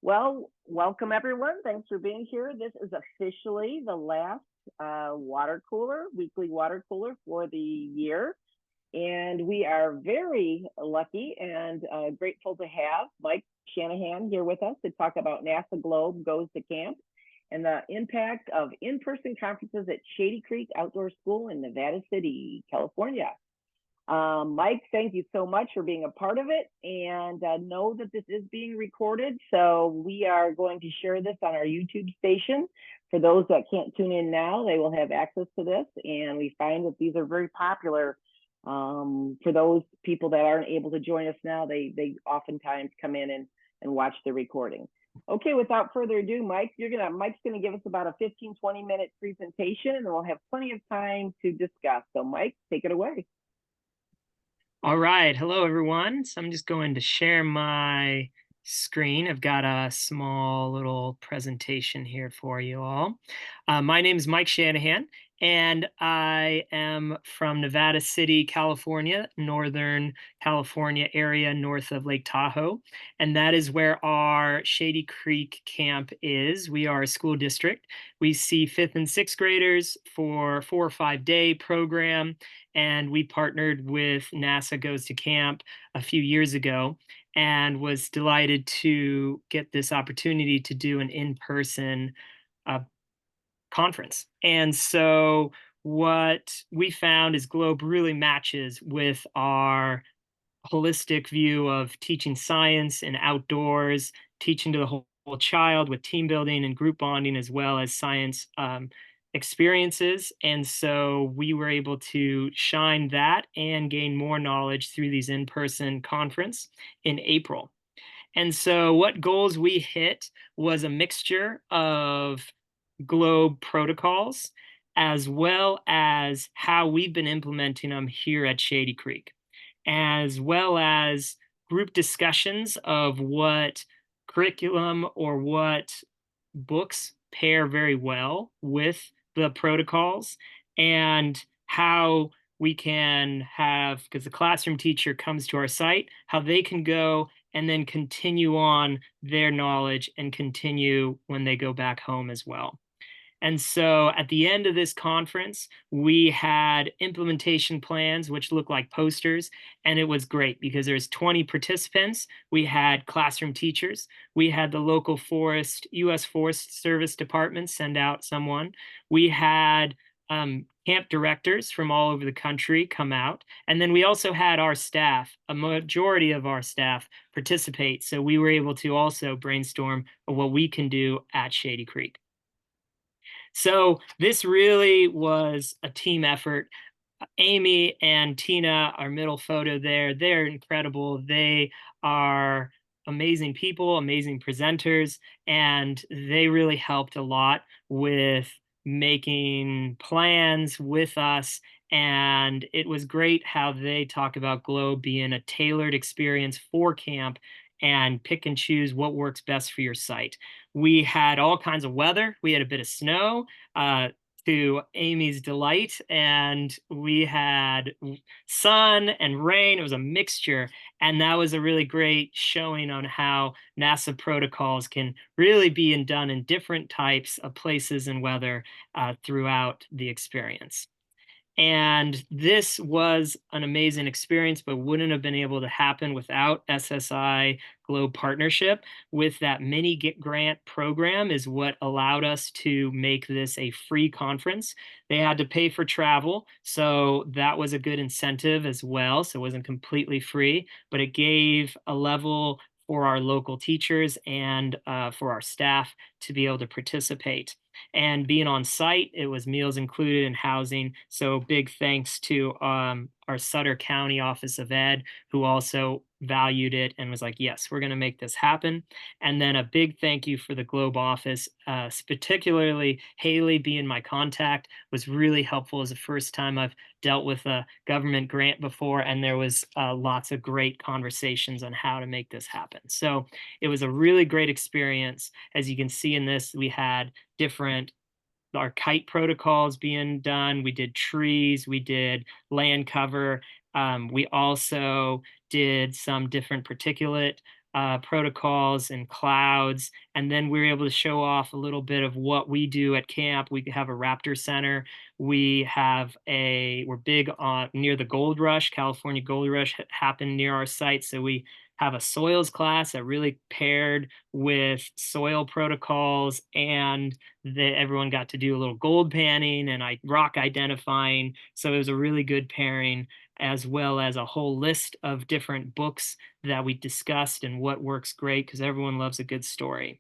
Well, welcome everyone. Thanks for being here. This is officially the last weekly water cooler for the year. And we are very lucky and grateful to have Mike Shanahan here with us to talk about NASA Globe Goes to Camp and the impact of in-person conferences at Shady Creek Outdoor School in Nevada City, California. Mike, thank you so much for being a part of it, and know that this is being recorded. So we are going to share this on our YouTube station. For those that can't tune in now, they will have access to this, and we find that these are very popular. For those people that aren't able to join us now, they oftentimes come in and watch the recording. Okay, without further ado, Mike's gonna give us about a 15-20 minute presentation, and we'll have plenty of time to discuss. So Mike, take it away. All right. Hello, everyone. So I'm just going to share my screen. I've got a small little presentation here for you all. My name is Mike Shanahan, and I am from Nevada City, California, Northern California area north of Lake Tahoe. And that is where our Shady Creek camp is. We are a school district. We see fifth and sixth graders for 4 or 5 day program, and we partnered with NASA Goes to Camp a few years ago and was delighted to get this opportunity to do an in-person uh, conference. And so what we found is Globe really matches with our holistic view of teaching science and outdoors, teaching to the whole child with team building and group bonding, as well as science experiences. And so we were able to shine that and gain more knowledge through these in-person conference in April. And so what goals we hit was a mixture of Globe protocols, as well as how we've been implementing them here at Shady Creek, as well as group discussions of what curriculum or what books pair very well with the protocols, and how we can have, because the classroom teacher comes to our site, how they can go and then continue on their knowledge and continue when they go back home as well. And so at the end of this conference, we had implementation plans, which look like posters. And it was great because there's 20 participants. We had classroom teachers. We had the local U.S. Forest Service Department send out someone. We had camp directors from all over the country come out. And then we also had our staff, a majority of our staff participate. So we were able to also brainstorm what we can do at Shady Creek. So this really was a team effort. Amy and Tina, our middle photo there, they're incredible. They are amazing people, amazing presenters, and they really helped a lot with making plans with us. And it was great how they talk about Globe being a tailored experience for camp and pick and choose what works best for your site. We had all kinds of weather. We had a bit of snow, to Amy's delight, and we had sun and rain. It was a mixture, and that was a really great showing on how NASA protocols can really be done in different types of places and weather throughout the experience. And this was an amazing experience, but wouldn't have been able to happen without SSI Globe partnership with that mini grant program is what allowed us to make this a free conference. They had to pay for travel, so that was a good incentive as well. So it wasn't completely free, but it gave a level for our local teachers and for our staff to be able to participate. And being on site, it was meals included and housing. So big thanks to our Sutter County Office of Ed, who also valued it and was like, yes, we're going to make this happen. And then a big thank you for the Globe office, particularly Haley being my contact was really helpful. As the first time I've dealt with a government grant before, and there was lots of great conversations on how to make this happen. So it was a really great experience. As you can see in this, we had different our kite protocols being done. We did trees, we did land cover. We also did some different particulate protocols and clouds. And then we were able to show off a little bit of what we do at camp. We have a Raptor Center. We're big on near the Gold Rush. California Gold Rush happened near our site. So we have a soils class that really paired with soil protocols, and everyone got to do a little gold panning and rock identifying. So it was a really good pairing, as well as a whole list of different books that we discussed and what works great, because everyone loves a good story.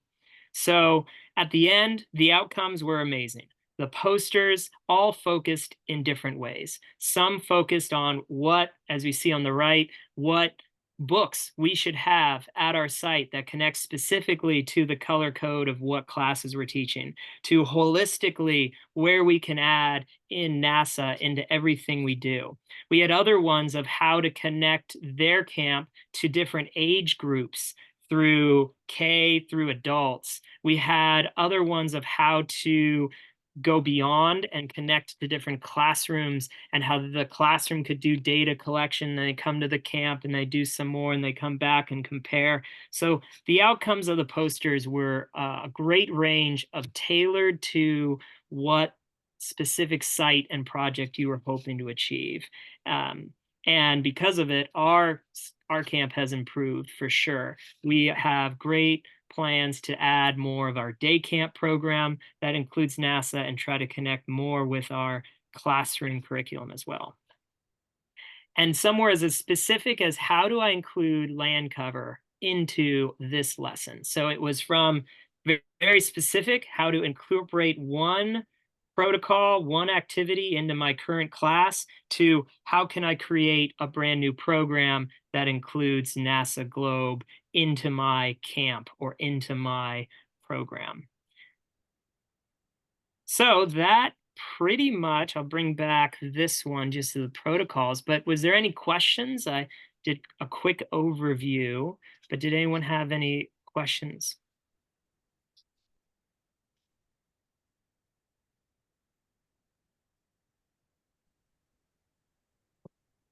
So at the end, the outcomes were amazing. The posters all focused in different ways. Some focused on what, as we see on the right, what books we should have at our site that connect specifically to the color code of what classes we're teaching, to holistically where we can add in NASA into everything we do. We had other ones of how to connect their camp to different age groups through K through adults. We had other ones of how to go beyond and connect to different classrooms, and how the classroom could do data collection, and they come to the camp and they do some more and they come back and compare. So the outcomes of the posters were a great range of tailored to what specific site and project you were hoping to achieve. And because of it, our camp has improved for sure. We have great plans to add more of our day camp program that includes NASA, and try to connect more with our classroom curriculum as well. And somewhere as specific as how do I include land cover into this lesson? So it was from very specific, how to incorporate one protocol, one activity into my current class, to how can I create a brand new program that includes NASA GLOBE into my camp or into my program. So that pretty much, I'll bring back this one just to the protocols, but was there any questions? I did a quick overview, but did anyone have any questions?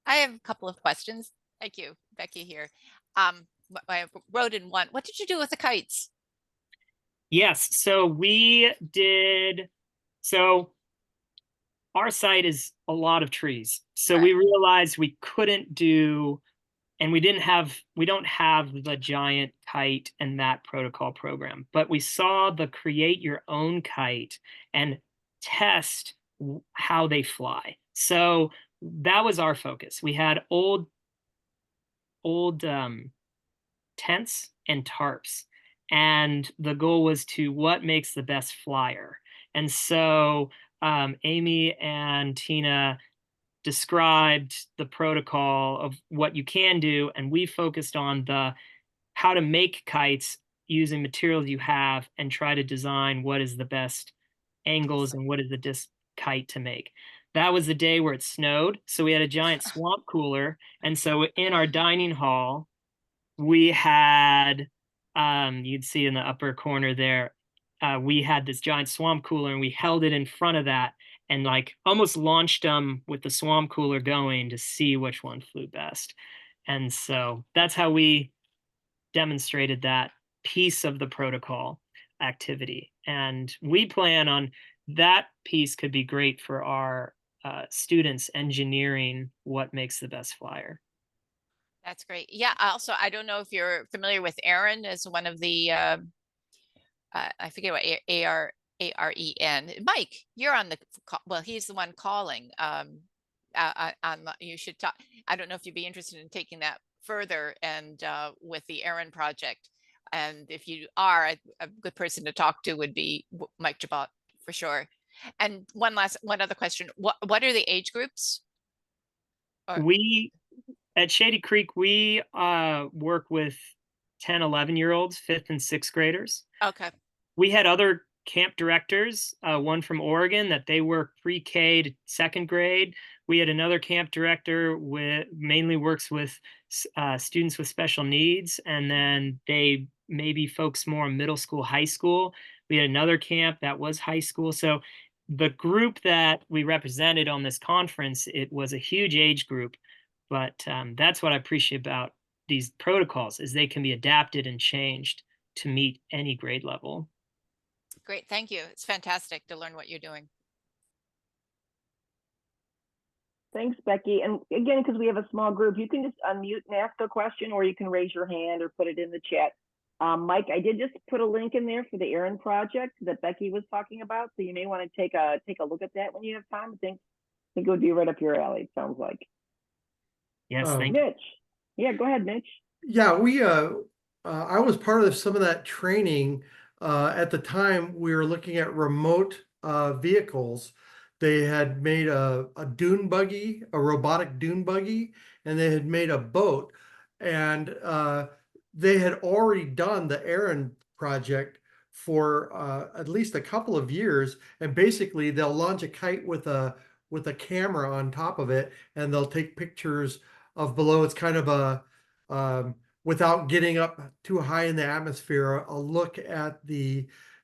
I have a couple of questions. Thank you, Becky here. I wrote in one. What did you do with the kites? Yes, so our site is a lot of trees. So we realized we couldn't do, and we don't have the giant kite and that protocol program, but we saw the create your own kite and test how they fly. So that was our focus. We had old tents and tarps, and the goal was to what makes the best flyer. And so Amy and Tina described the protocol of what you can do, and we focused on the how to make kites using materials you have, and try to design what is the best angles and what is the kite to make. That was the day where it snowed, so we had a giant swamp cooler, and so in our dining hall we had you'd see in the upper corner there, we had this giant swamp cooler, and we held it in front of that and like almost launched them with the swamp cooler going to see which one flew best. And so that's how we demonstrated that piece of the protocol activity. And we plan on that piece could be great for our students engineering what makes the best flyer. That's great. Yeah. Also, I don't know if you're familiar with Aaron as one of the, I forget what Aren. Mike, you're on the call. Well, he's the one calling. You should talk. I don't know if you'd be interested in taking that further and with the Aaron project. And if you are, a good person to talk to would be Mike Jabot for sure. And one other question. What are the age groups? We at Shady Creek, we work with 10, 11-year-olds, 5th and 6th graders. Okay. We had other camp directors, one from Oregon, that they work pre-K to 2nd grade. We had another camp director mainly works with students with special needs, and then they maybe folks more in middle school, high school. We had another camp that was high school. So the group that we represented on this conference, it was a huge age group, but that's what I appreciate about these protocols is they can be adapted and changed to meet any grade level. Great, thank you. It's fantastic to learn what you're doing. Thanks, Becky. And again, because we have a small group, you can just unmute and ask a question, or you can raise your hand or put it in the chat. Mike, I did just put a link in there for the Erin project that Becky was talking about, so you may want to take a look at that when you have time. I think it would be right up your alley, it sounds like. Yes, thank you. Mitch. Yeah, go ahead, Mitch. Yeah, I was part of some of that training. At the time, we were looking at remote vehicles. They had made a dune buggy, a robotic dune buggy, and they had made a boat. And they had already done the Erin project for at least a couple of years. And basically, they'll launch a kite with a camera on top of it, and they'll take pictures of below. It's kind of a without getting up too high in the atmosphere, a look at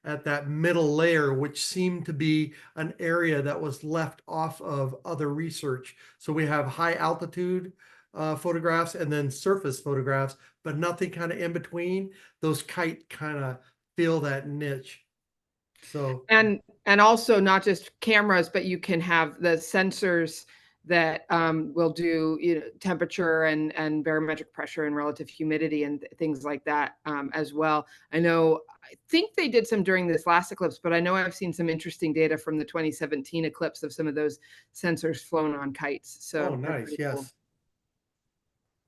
that middle layer, which seemed to be an area that was left off of other research. So we have high altitude photographs and then surface photographs, but nothing kind of in between. Those kite kind of fill that niche. So and also not just cameras, but you can have the sensors that will do temperature and barometric pressure and relative humidity and things like that as well. I think they did some during this last eclipse, but I know I've seen some interesting data from the 2017 eclipse of some of those sensors flown on kites. So nice, yes. Cool.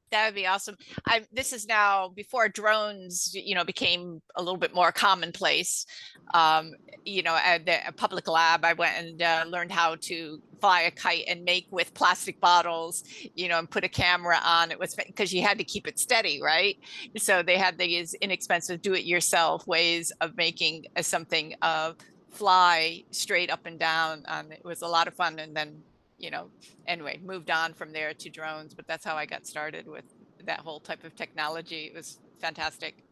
That would be awesome. This is now before drones, became a little bit more commonplace. At the public lab, I went and learned how to fly a kite and make with plastic bottles, and put a camera on. It was because you had to keep it steady, right? So they had these inexpensive do-it-yourself ways of making something fly straight up and down. It was a lot of fun, and then anyway, moved on from there to drones, but that's how I got started with that whole type of technology. It was fantastic.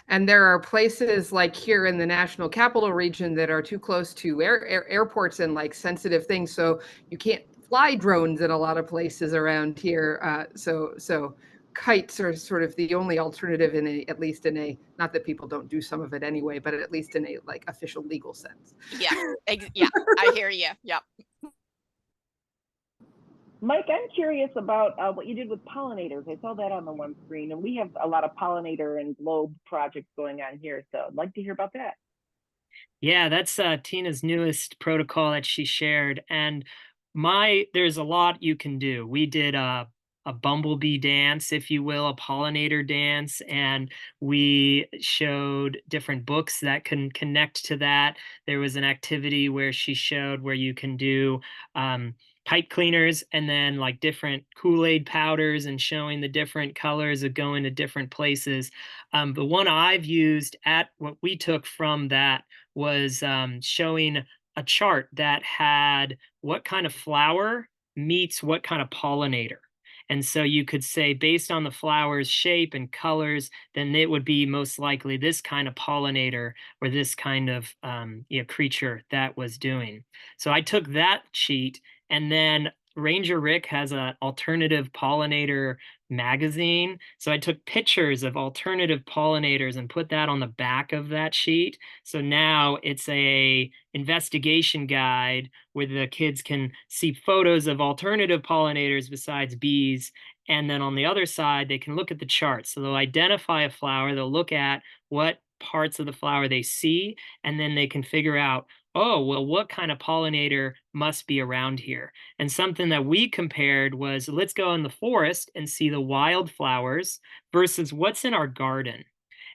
And there are places like here in the National Capital Region that are too close to airports and like sensitive things. So you can't fly drones in a lot of places around here. So kites are sort of the only alternative at least in a, not that people don't do some of it anyway, but at least in a like official legal sense. Yeah, yeah, I hear you. Yep. Mike, I'm curious about what you did with pollinators. I saw that on the one screen, and we have a lot of pollinator and GLOBE projects going on here. So I'd like to hear about that. Yeah, that's Tina's newest protocol that she shared. And there's a lot you can do. We did a bumblebee dance, if you will, a pollinator dance, and we showed different books that can connect to that. There was an activity where she showed where you can do pipe cleaners and then like different Kool-Aid powders and showing the different colors of going to different places. The one I've used at what we took from that was showing a chart that had what kind of flower meets what kind of pollinator. And so you could say, based on the flower's shape and colors, then it would be most likely this kind of pollinator or this kind of creature that was doing. So I took that sheet, and then Ranger Rick has an alternative pollinator magazine. So I took pictures of alternative pollinators and put that on the back of that sheet. So now it's a investigation guide where the kids can see photos of alternative pollinators besides bees. And then on the other side, they can look at the chart. So they'll identify a flower, they'll look at what parts of the flower they see, and then they can figure out, oh, well, what kind of pollinator must be around here? And something that we compared was, let's go in the forest and see the wildflowers versus what's in our garden.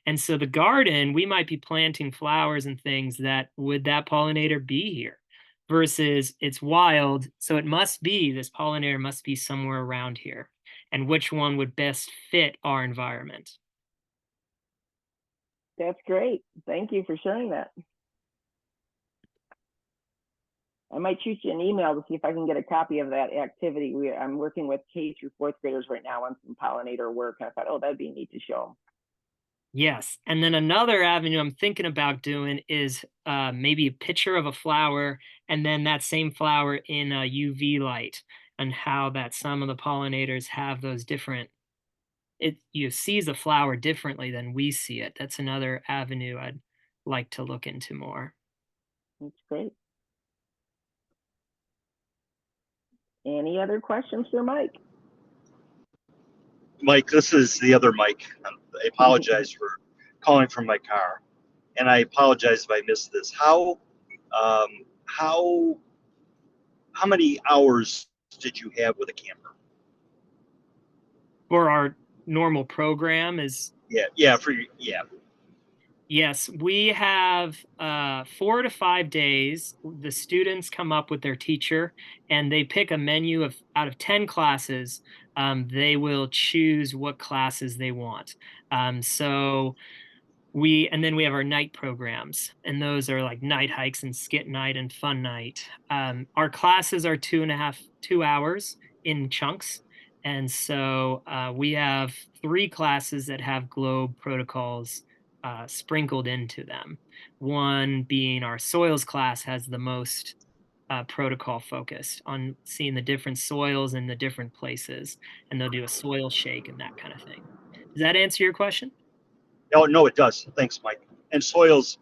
And so the garden, we might be planting flowers and things that would that pollinator be here versus it's wild. So it must be, this pollinator must be somewhere around here. And which one would best fit our environment? That's great. Thank you for sharing that. I might shoot you an email to see if I can get a copy of that activity. I'm working with K through fourth graders right now on some pollinator work. I thought, oh, that'd be neat to show them. Yes. And then another avenue I'm thinking about doing is maybe a picture of a flower and then that same flower in a UV light, and how that some of the pollinators have those different you sees a flower differently than we see it. That's another avenue I'd like to look into more. That's great. Any other questions for Mike? Mike, this is the other Mike. I apologize for calling from my car, and I apologize if I missed this. How many hours did you have with a camper? For our normal program is Yes, we have 4 to 5 days. The students come up with their teacher and they pick a menu of out of 10 classes. They will choose what classes they want. And then we have our night programs, and those are like night hikes and skit night and fun night. Our classes are 2 hours in chunks. And so we have 3 classes that have GLOBE protocols sprinkled into them. One being our soils class has the most protocol focused on seeing the different soils in the different places, and they'll do a soil shake and that kind of thing. Does that answer your question? No, it does. Thanks, Mike. And soils,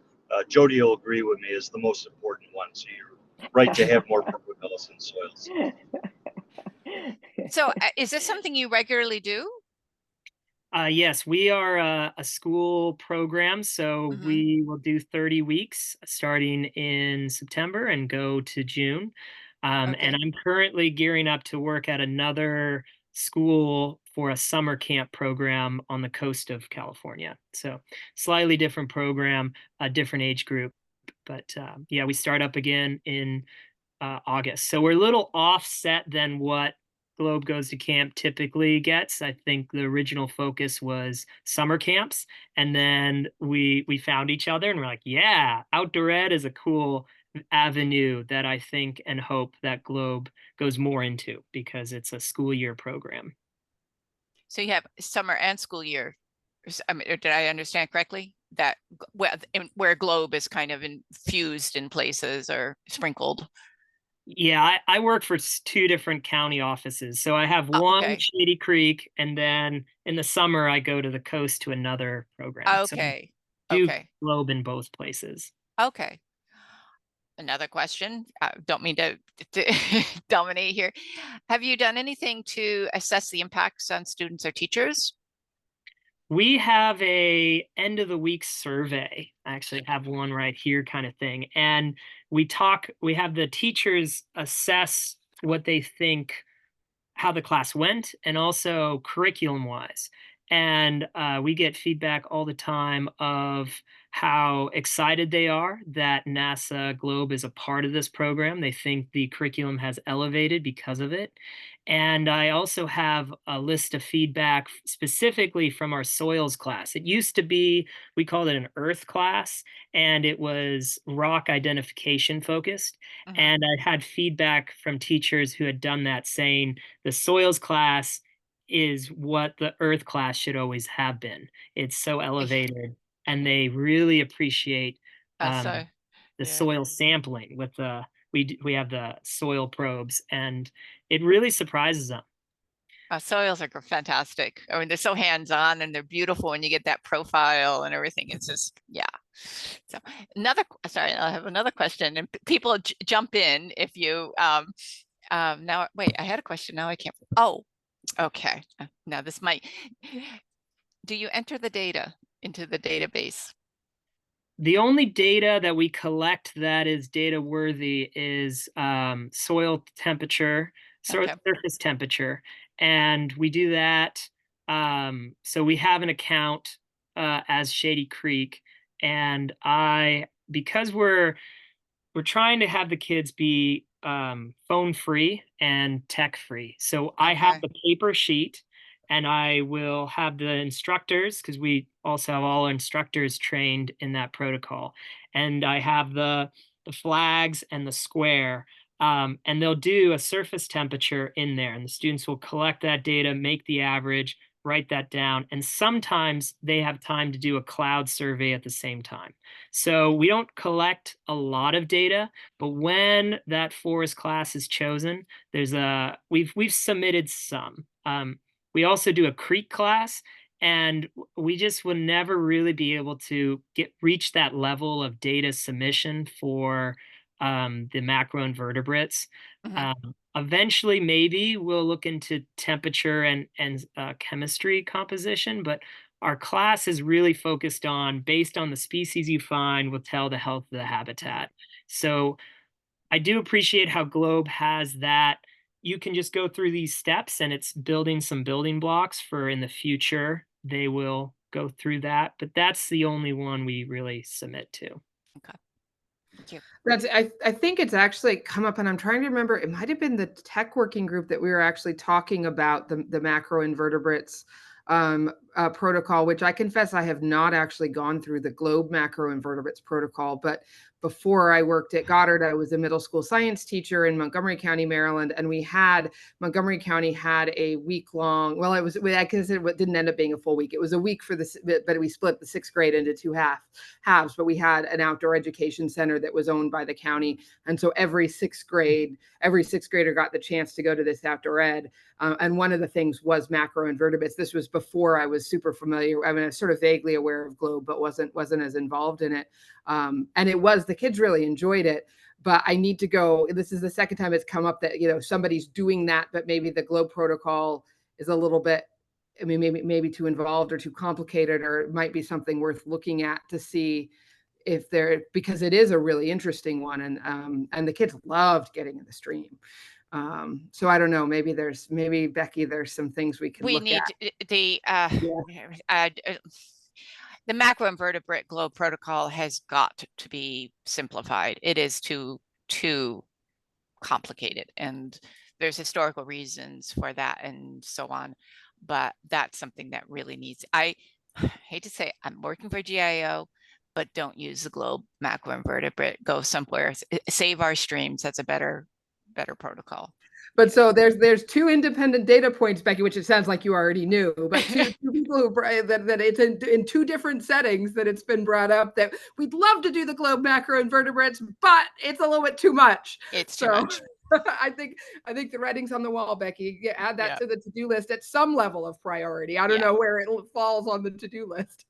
Jody will agree with me, is the most important one. So you're right to have more protocols in soils. So is this something you regularly do? Yes, we are a school program, so we will do 30 weeks starting in September and go to June. And I'm currently gearing up to work at another school for a summer camp program on the coast of California. So slightly different program, a different age group. But yeah, we start up again in August. So we're a little offset than what GLOBE Goes to Camp typically gets. I think the original focus was summer camps, and then we found each other and we're like, yeah, outdoor ed is a cool avenue that I think and hope that GLOBE goes more into because it's a school year program. So you have summer and school year. I mean, did I understand correctly? That where GLOBE is kind of infused in places or sprinkled. Yeah, I work for 2 different county offices. So I have one in Shady Creek, and then in the summer I go to the coast to another program. So I do GLOBE in both places. Okay. Another question. Don't mean to dominate here. Have you done anything to assess the impacts on students or teachers? We have a end of the week survey. I actually have one right here kind of thing. And we have the teachers assess what they think, how the class went, and also curriculum wise. And we get feedback all the time of how excited they are that NASA GLOBE is a part of this program. They think the curriculum has elevated because of it. And I also have a list of feedback specifically from our soils class. It used to be, we called it an earth class, and it was rock identification focused. And I had feedback from teachers who had done that saying the soils class is what the earth class should always have been. It's so elevated, and they really appreciate the soil sampling with the we have the soil probes, and it really surprises them. Soils are fantastic. I mean, they're so hands-on and they're beautiful when you get that profile and everything. It's just, yeah. So sorry, I have another question, and people jump in if you, now, wait, I had a question. Now I can't. Oh, okay. Now this might, do you enter the data into the database? The only data that we collect that is data worthy is soil temperature, surface temperature. And we do that. So we have an account as Shady Creek. And because we're trying to have the kids be phone free and tech free. So I have the paper sheet, and I will have the instructors, because we also have all instructors trained in that protocol. And I have the flags and the square, and they'll do a surface temperature in there. And the students will collect that data, make the average, write that down. And sometimes they have time to do a cloud survey at the same time. So we don't collect a lot of data, but when that forest class is chosen, we've submitted some. We also do a creek class, and we just will never really be able to reach that level of data submission for the macroinvertebrates. Mhm. Eventually, maybe we'll look into temperature and chemistry composition, but our class is really focused on, based on the species you find, will tell the health of the habitat. So I do appreciate how Globe has that. You can just go through these steps, and it's building some building blocks for in the future. They will go through that, but that's the only one we really submit to. Okay. Thank you. That's I think it's actually come up, and I'm trying to remember. It might have been the tech working group that we were actually talking about the macroinvertebrates protocol, which I confess I have not actually gone through the GLOBE macroinvertebrates protocol. But before I worked at Goddard, I was a middle school science teacher in Montgomery County, Maryland, and Montgomery County had a week long. Well, it didn't end up being a full week. It was a week for this, but we split the sixth grade into two halves. But we had an outdoor education center that was owned by the county, and so every sixth grader got the chance to go to this outdoor ed. And one of the things was macroinvertebrates. This was before I was super familiar. I mean, I was sort of vaguely aware of GLOBE, but wasn't as involved in it. And the kids really enjoyed it. But I need to go. This is the second time it's come up that somebody's doing that, but maybe the GLOBE protocol is a little bit, I mean, maybe too involved or too complicated, or it might be something worth looking at to see if because it is a really interesting one, and the kids loved getting in the stream. So I don't know, maybe Becky, there's some things we can look need at. The macroinvertebrate GLOBE protocol has got to be simplified. It is too complicated, and there's historical reasons for that and so on. But that's something that really needs. I hate to say I'm working for GIO, but don't use the GLOBE macroinvertebrate. Go somewhere, save our streams. That's a better protocol. But so there's two independent data points, Becky, which it sounds like you already knew, but two people that it's in two different settings that it's been brought up that we'd love to do the GLOBE macroinvertebrates, but it's a little bit too much. It's too much. I think the writing's on the wall, Becky. Add that to the to-do list at some level of priority. I don't know where it falls on the to-do list.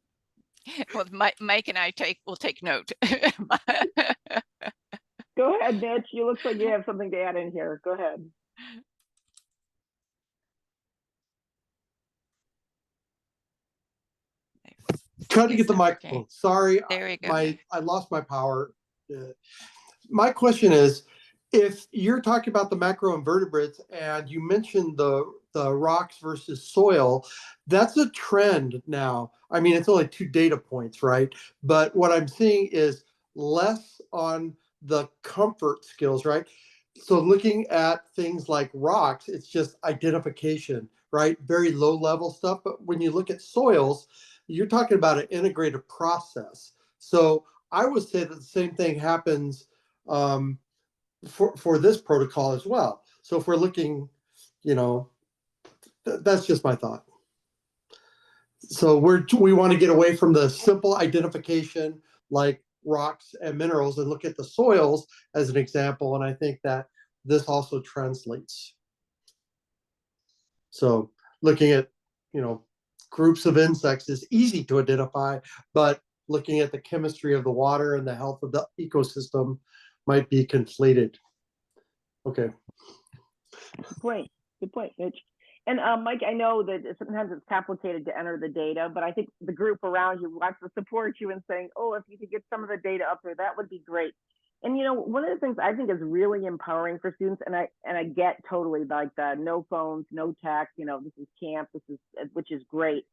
Well, Mike and I will take note. Go ahead, Mitch. You look like you have something to add in here. Go ahead. Trying to get the microphone. Okay. Sorry, there we go. I lost my power. My question is, if you're talking about the macroinvertebrates and you mentioned the rocks versus soil, that's a trend now. I mean, it's only 2 data points, right? But what I'm seeing is less on the comfort skills, right? So looking at things like rocks, it's just identification, right? Very low level stuff. But when you look at soils, you're talking about an integrated process. So I would say that the same thing happens for this protocol as well. So if we're looking, that's just my thought. So we want to get away from the simple identification like rocks and minerals and look at the soils as an example. And I think that this also translates. So looking at, groups of insects is easy to identify, but looking at the chemistry of the water and the health of the ecosystem might be conflated. Okay. Good point, Mitch. And Mike, I know that sometimes it's complicated to enter the data, but I think the group around you wants to support you in saying, oh, if you could get some of the data up there, that would be great. And one of the things I think is really empowering for students, and I get totally like the no phones, no tech, this is camp, which is great.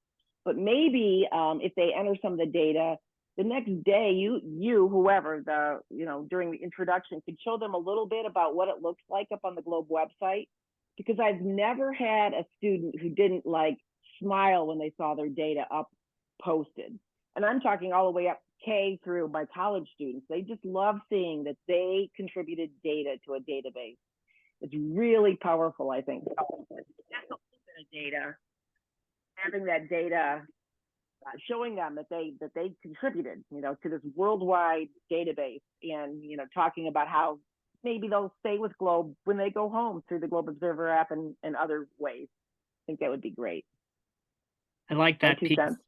But maybe if they enter some of the data, the next day, whoever during the introduction could show them a little bit about what it looks like up on the GLOBE website, because I've never had a student who didn't smile when they saw their data up posted. And I'm talking all the way up K through my college students. They just love seeing that they contributed data to a database. It's really powerful, I think. Just a little bit of data, having that data, showing them that they contributed, to this worldwide database, and talking about how maybe they'll stay with GLOBE when they go home through the GLOBE Observer app and other ways. I think that would be great. I like My that two piece. cents.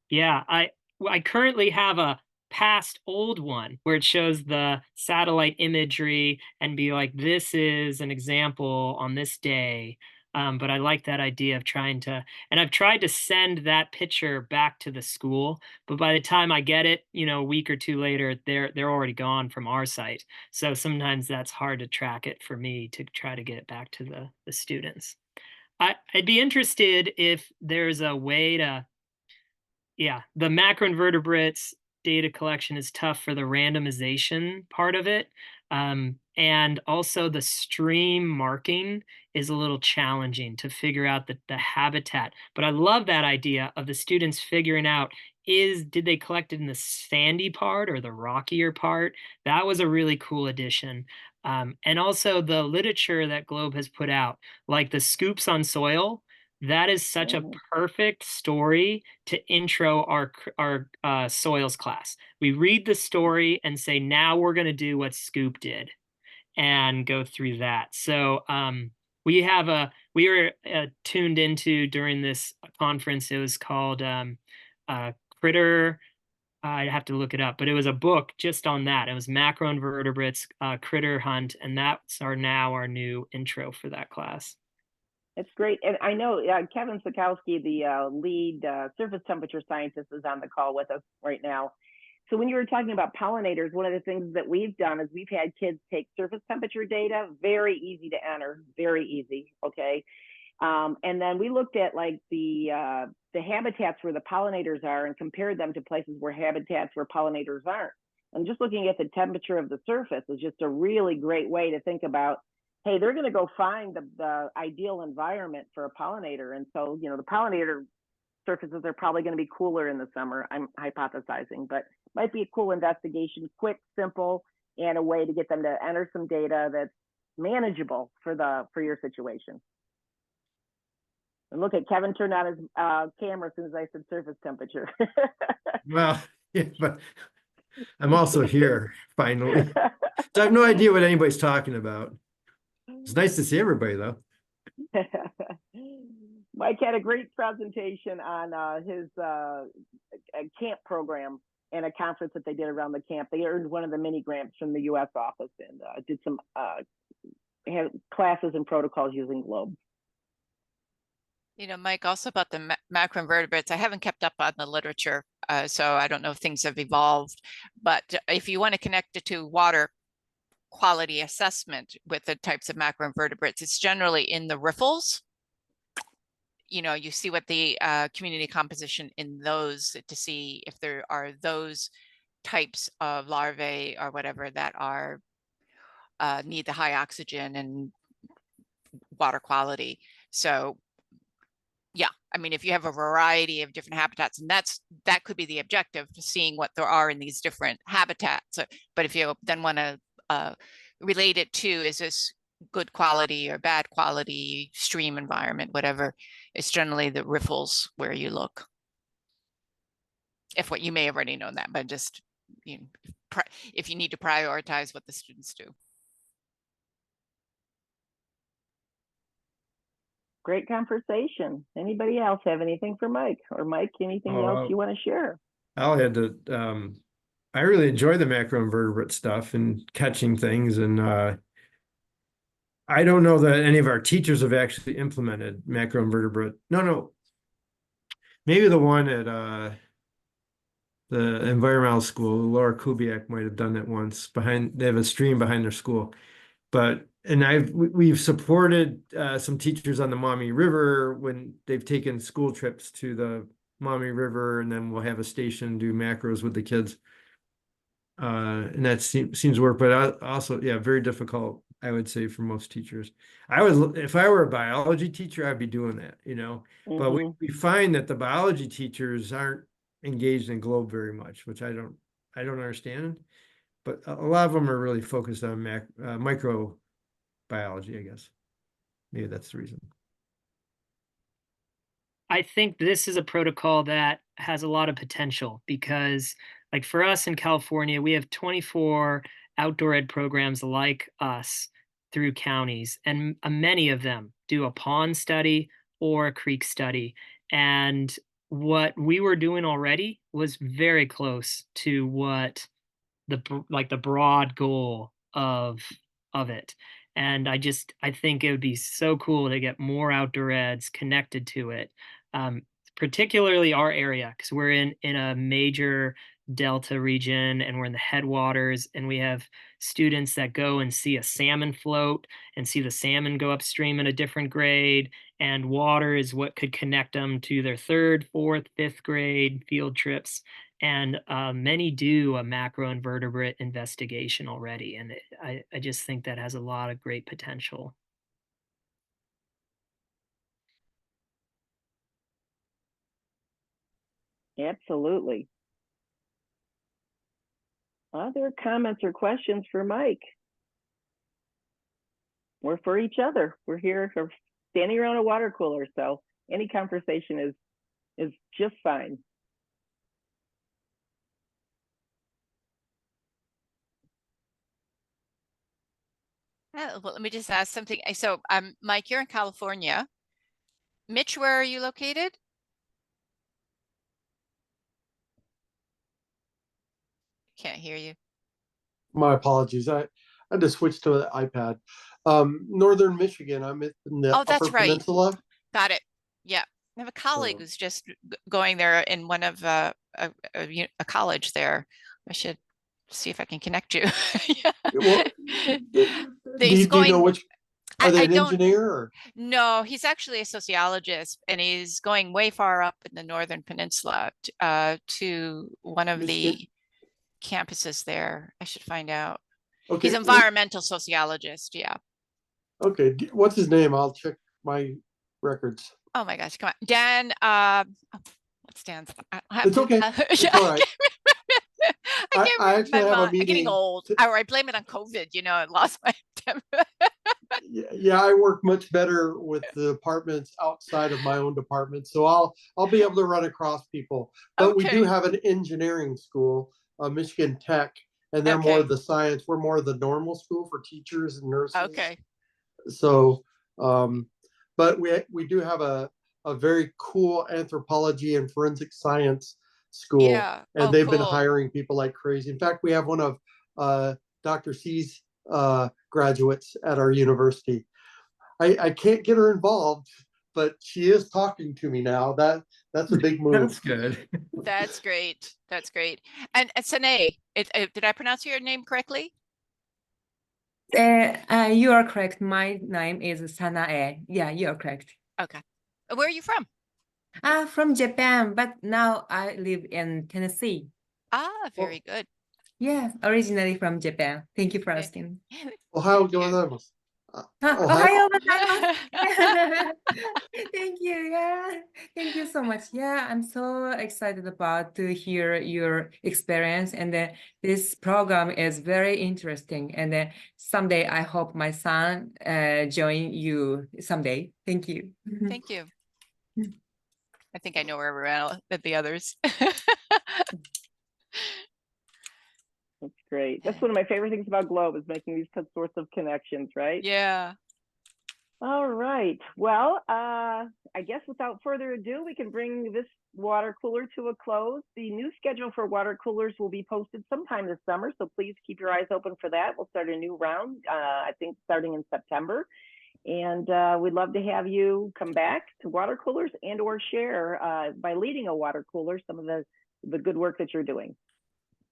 Yeah, I currently have a past old one where it shows the satellite imagery and be like, this is an example on this day. But I like that idea of trying to, and I've tried to send that picture back to the school, but by the time I get it, a week or two later, they're already gone from our site. So sometimes that's hard to track it for me to try to get it back to the students. I'd be interested if there's a way to, yeah, the macroinvertebrates data collection is tough for the randomization part of it. And also the stream marking is a little challenging to figure out the habitat. But I love that idea of the students figuring out did they collect it in the sandy part or the rockier part? That was a really cool addition. And also the literature that Globe has put out, like the scoops on soil, that is such a perfect story to intro our soils class. We read the story and say, now we're going to do what Scoop did and go through that. So we were tuned into during this conference. It was called Critter. I'd have to look it up, but it was a book just on that. It was macroinvertebrates, critter hunt, and that's now our new intro for that class. It's great. And I know Kevin Sikowski, the lead surface temperature scientist, is on the call with us right now. So when you were talking about pollinators, one of the things that we've done is we've had kids take surface temperature data, very easy to enter, very easy, okay? And then we looked at like the habitats where the pollinators are and compared them to places where habitats where pollinators aren't. And just looking at the temperature of the surface is just a really great way to think about, hey, they're going to go find the ideal environment for a pollinator. And so, the pollinator surfaces are probably going to be cooler in the summer, I'm hypothesizing, but might be a cool investigation, quick, simple, and a way to get them to enter some data that's manageable for your situation. And look at Kevin turned on his camera as soon as I said surface temperature. Well, yeah, but I'm also here finally. So I have no idea what anybody's talking about. It's nice to see everybody though. Mike had a great presentation on his camp program and a conference that they did around the camp. They earned one of the mini grants from the U.S. office and did some had classes and protocols using GLOBE. Mike, also about the macroinvertebrates, I haven't kept up on the literature, so I don't know if things have evolved. But if you want to connect it to water quality assessment with the types of macroinvertebrates, it's generally in the riffles. You see what the community composition in those to see if there are those types of larvae or whatever that are need the high oxygen and water quality. So yeah, I mean, if you have a variety of different habitats, and that could be the objective, seeing what there are in these different habitats. But if you then want to relate it to, is this good quality or bad quality stream environment, whatever, it's generally the riffles where you look. If what you may have already known that, but just if you need to prioritize what the students do. Great conversation. Anybody else have anything for Mike? Or Mike, anything else you want to share? I'll add to, I really enjoy the macroinvertebrate stuff and catching things. And I don't know that any of our teachers have actually implemented macroinvertebrate. No. Maybe the one at the environmental school, Laura Kubiak might have done it once. They have a stream behind their school. But we've supported some teachers on the Maumee River when they've taken school trips to the Maumee River, and then we'll have a station do macros with the kids. And that seems to work, but also, yeah, very difficult, I would say, for most teachers. If I were a biology teacher, I'd be doing that, But we find that the biology teachers aren't engaged in GLOBE very much, which I don't understand. But a lot of them are really focused on microbiology, I guess. Maybe that's the reason. I think this is a protocol that has a lot of potential because, like for us in California, we have 24 outdoor ed programs like us through counties, and many of them do a pond study or a creek study. And what we were doing already was very close to what the broad goal of it. And I think it would be so cool to get more outdoor eds connected to it. Um, Particularly our area, because we're in a major delta region and we're in the headwaters, and we have students that go and see a salmon float and see the salmon go upstream at a different grade, and water is what could connect them to their third, fourth, fifth grade field trips. And many do a macroinvertebrate investigation already, and I just think that has a lot of great potential. Absolutely. Other comments or questions for Mike? We're for each other. We're here for standing around a water cooler, so any conversation is just fine. Well, let me just ask something. So, Mike, you're in California. Mitch, where are you located? Can't hear you. My apologies. I had to switch to the iPad. Northern Michigan. I'm in the Oh, that's Upper right. Peninsula. Got it. Yeah. I have a colleague So- who's just going there in one of a college there. I should see if I can connect you. Yeah. Well, He's do you know going. which? Are they I an don't. engineer? Or? No, he's actually a sociologist, and he's going way far up in the Northern Peninsula to one of Michigan? the campuses there. I should find out. Okay. He's an environmental sociologist. Yeah. Okay. What's his name? I'll check my records. Oh my gosh, come on. Dan, what's Dan's? It's okay. It's all right. I I actually have a I'm getting meeting old. I blame it on COVID, I lost my temper. Yeah, I work much better with the departments outside of my own department, so I'll be able to run across people. But we do Okay. have an engineering school, Michigan Tech, and they're more Okay. of the science. We're more of the normal school for teachers and nurses. Okay. So, but we do have a very cool anthropology and forensic science school, Yeah. and Oh, they've been cool. hiring people like crazy. In fact, we have one of Dr. C's graduates at our university. I can't get her involved, but she is talking to me now. That's a big move. That's good. That's great. That's great. And Sane, did I pronounce your name correctly? You are correct. My name is Sanae. Yeah, you are correct. Okay. Where are you from? From Japan, but now I live in Tennessee. Ah, very good. Yeah, originally from Japan. Thank you for Okay. asking. Ohio Thank you. gozaimasu. Ohio gozaimasu. Thank you. Yeah, thank you so much. Yeah, I'm so excited about to hear your experience, and this program is very interesting. And someday I hope my son join you someday. Thank you. Thank you. I think I know where we're at the others. That's great. That's one of my favorite things about GLOBE, is making these sorts of connections, right? Yeah. All right. Well, I guess without further ado, we can bring this water cooler to a close. The new schedule for water coolers will be posted sometime this summer, so please keep your eyes open for that. We'll start a new round, I think starting in September. And we'd love to have you come back to water coolers and or share by leading a water cooler some of the good work that you're doing.